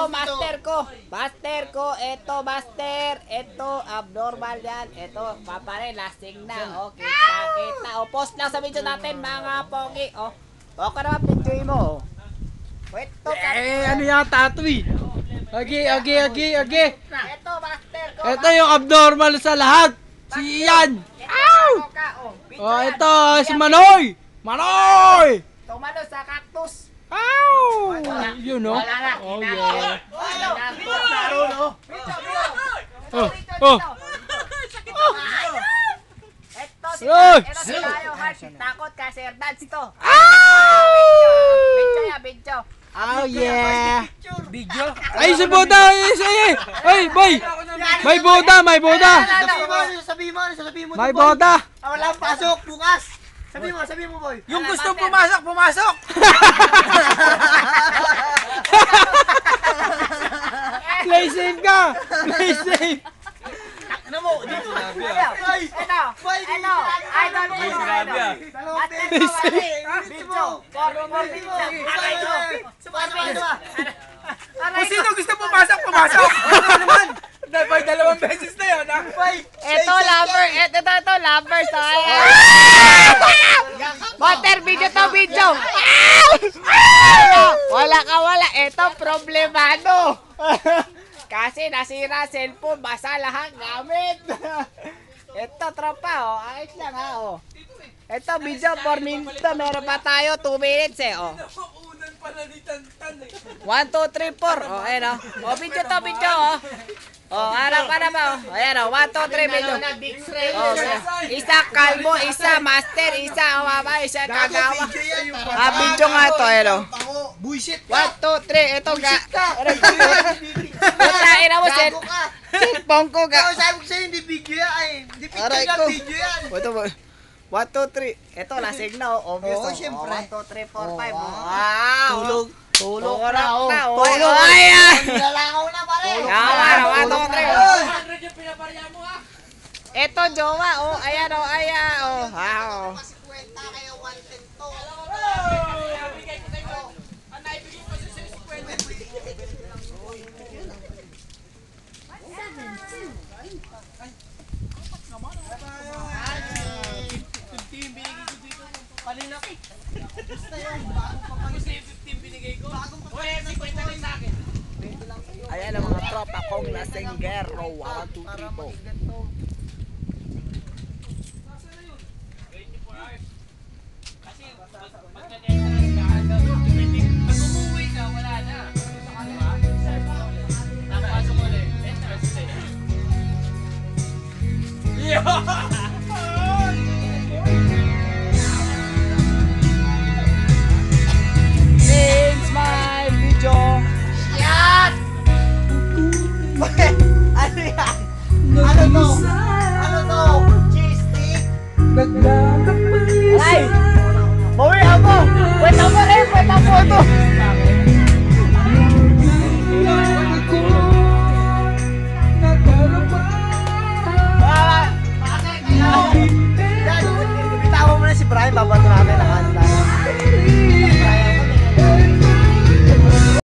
Ito, master ko. Master ko. Ito, master. Ito, abnormal yan. Ito, papare, lasing na. O, kita. O, post lang sa video natin, mga pogi. O, ka naman, picture mo. Ito, ano yata ito eh. Okay. Ito, master ko. Ito yung abnormal sa lahat. Si Ian. Ow! Oh, ito, si Manoy. Manoy! Tumalo sa cactus. Ow! You know? Wala na. Oh, yeah. Oh. Ito si Tayo Heart. Takot ka, Sir Dance ito. Video. Oh, yeah. Video? Ay, si Boda! Ay, boy! May Boda! Sabihin mo. May Boda! Walang pasok bukas. Sabihin mo, boy. Yung gustong pumasok! Play safe ka! Play safe! Ano mo? Dito. Ito. Idol ko. Kung sino gusto pumasok! Dapat 2 beses na yun, ha? Ito, lover. Ito, lover. Water, video. Wala. Ito, problemado. Kasi nasira cellphone, basa lahat gamit. Ito, tropa, oh. Ayos lang, ha, oh. Ito, video 4 minutes. Meron pa tayo 2 minutes, eh, oh. 1, 2, 3, 4. Oh, ayan, oh. Oh, video, oh. Oh, harap ba, oh. Ayan, oh. 1, 2, 3, video. Oh, isa kalbo, isa master, isa umama, isa kagawa. Video nga to, ayan, oh. Buisit 1, 2, 3, ito ga. Puta, ina mo, cellphone ko ga. Sabi ko sa'yo, hindi video yan. Hindi picture yan, video yan. Ito mo. 1, 2, 3. Ito, lasing na, oh. Obvious, Oo, oh. syempre. 1, 2, 3, 4, 5. Wow. Tulog na, oh. Tulog. Ayan. Nilalangaw na, pare. Yawa, 1, 2, 100 yung pinaparya mo, ha? 3. Ito, jowa, oh. Ayan, oh. Wow. Kasi kwenta kayo, 110 to. Bigay ko sa'yo. Ang naibigay ko sa'yo 50. Palinaki. Ayan ang mga tropa kong lasinggero. 1, 2, 3, 4. Since my video. Ano yan? Ano to? Cheese stick? Ay! Bawi ako! Wait ako!